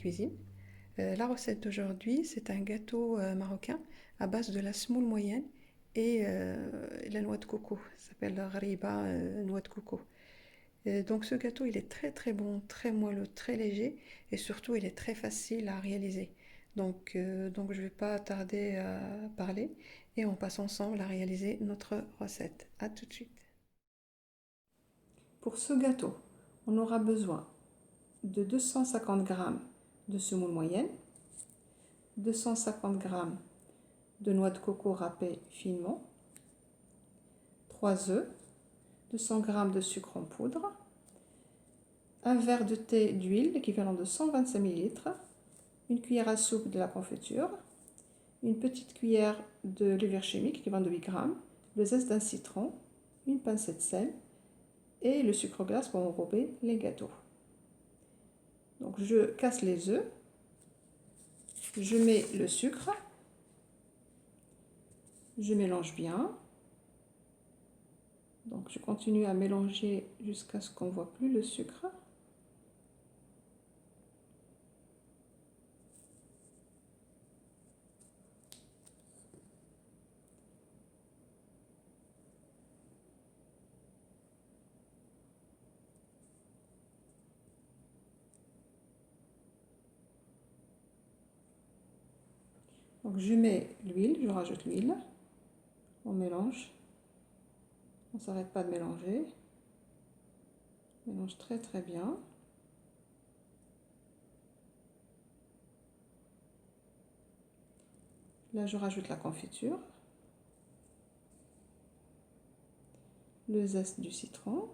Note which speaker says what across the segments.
Speaker 1: cuisine. La recette d'aujourd'hui, c'est un gâteau marocain à base de la semoule moyenne et la noix de coco. Ça s'appelle la ghariba noix de coco. Donc ce gâteau, il est très très bon, très moelleux, très léger et surtout il est très facile à réaliser. Donc je ne vais pas tarder à parler et on passe ensemble à réaliser notre recette. A tout de suite. Pour ce gâteau, on aura besoin de 250 g de semoule moyenne, 250 g de noix de coco râpée finement, 3 œufs, 200 g de sucre en poudre, un verre de thé d'huile équivalent de 125 ml, une cuillère à soupe de la confiture, une petite cuillère de levure chimique équivalent de 8 g, le zeste d'un citron, une pincée de sel et le sucre glace pour enrober les gâteaux. Donc je casse les œufs, je mets le sucre, je mélange bien. Donc je continue à mélanger jusqu'à ce qu'on ne voit plus le sucre. Donc je mets l'huile, je rajoute l'huile, on mélange, on ne s'arrête pas de mélanger, on mélange très très bien. Là je rajoute la confiture, le zeste du citron,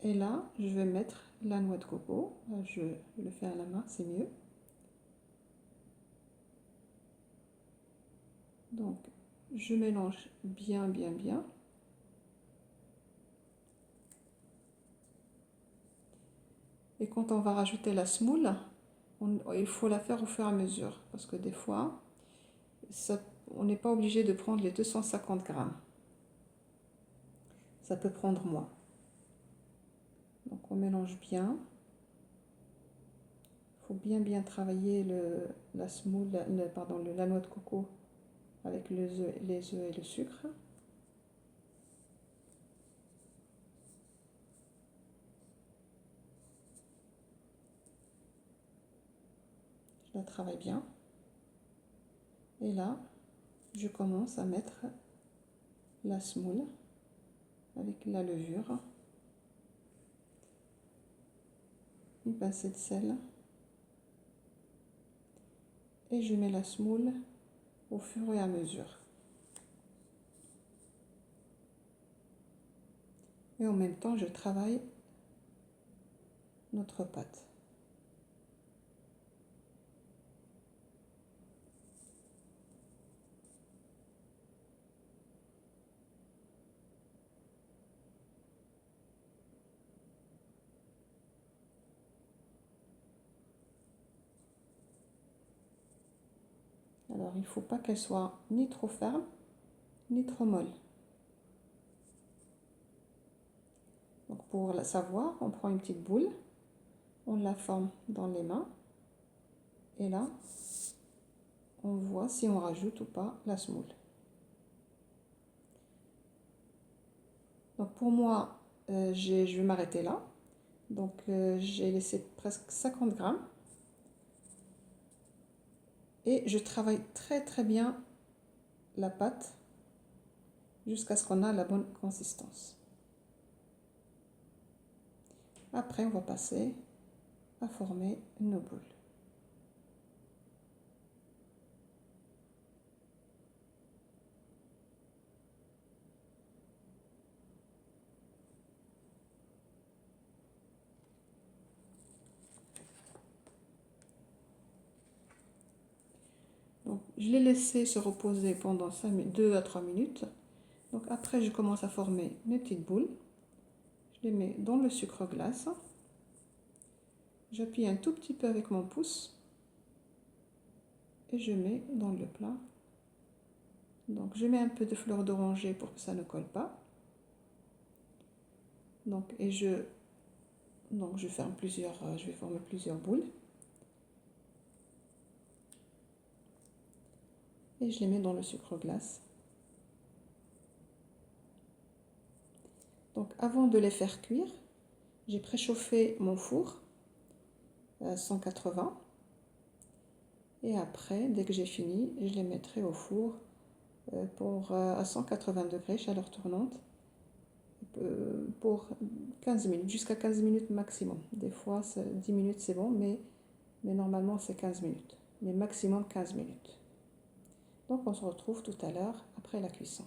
Speaker 1: et là je vais mettre la noix de coco. Là, je le fais à la main, c'est mieux. Donc je mélange bien bien bien. Et quand on va rajouter la semoule, il faut la faire au fur et à mesure, parce que des fois, on n'est pas obligé de prendre les 250 g. Ça peut prendre moins. Donc on mélange bien. Il faut bien bien travailler la semoule, la noix de coco avec les œufs et le sucre. Je la travaille bien. Et là, je commence à mettre la semoule avec la levure, une pincée de sel, et je mets la semoule au fur et à mesure. Et en même temps, je travaille notre pâte. Alors, il ne faut pas qu'elle soit ni trop ferme, ni trop molle. Donc, pour la savoir, on prend une petite boule, on la forme dans les mains, et là, on voit si on rajoute ou pas la semoule. Donc, pour moi, je vais m'arrêter là. Donc, j'ai laissé presque 50 grammes. Et je travaille très très bien la pâte jusqu'à ce qu'on ait la bonne consistance. Après, on va passer à former nos boules. Donc, je l'ai laissé se reposer pendant 2 à 3 minutes. Donc après, je commence à former mes petites boules. Je les mets dans le sucre glace. J'appuie un tout petit peu avec mon pouce et je mets dans le plat. Donc je mets un peu de fleur d'oranger pour que ça ne colle pas. Donc, je ferme je vais former plusieurs boules. Et je les mets dans le sucre glace. Donc avant de les faire cuire, j'ai préchauffé mon four à 180. Et après, dès que j'ai fini, je les mettrai au four à 180 degrés, chaleur tournante, pour 15 minutes, jusqu'à 15 minutes maximum. Des fois, 10 minutes c'est bon, mais normalement c'est 15 minutes. Mais maximum 15 minutes. Donc on se retrouve tout à l'heure après la cuisson.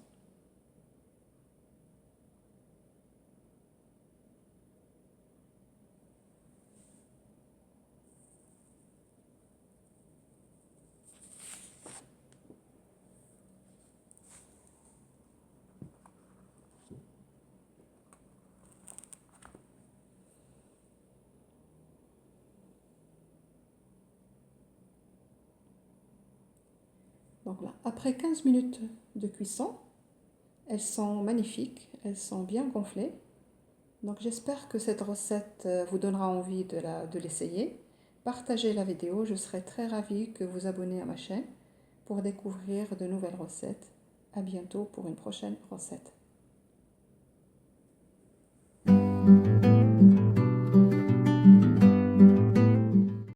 Speaker 1: Donc là, après 15 minutes de cuisson, elles sont magnifiques, elles sont bien gonflées. Donc j'espère que cette recette vous donnera envie de l'essayer. Partagez la vidéo, je serai très ravie que vous abonnez à ma chaîne pour découvrir de nouvelles recettes. À bientôt pour une prochaine recette.